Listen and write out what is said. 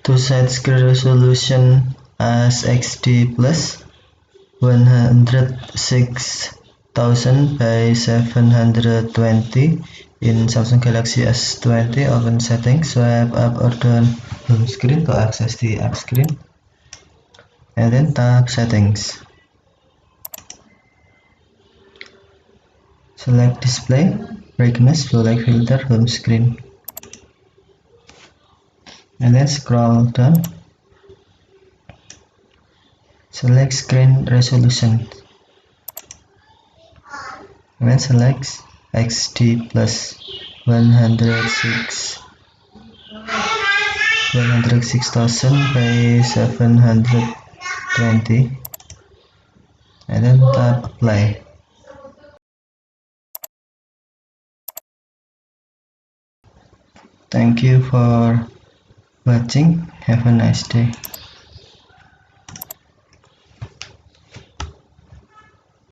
to set screen resolution as XD plus 106,000 by 720 in Samsung Galaxy S20. Open settings, swipe up or down home screen to access the app screen, and then tap settings. Select display, brightness, blue light filter, home screen, and then scroll down. Select screen resolution, and then select XD plus 106,000 by 720, and then tap apply. Thank you for watching. Have a nice day.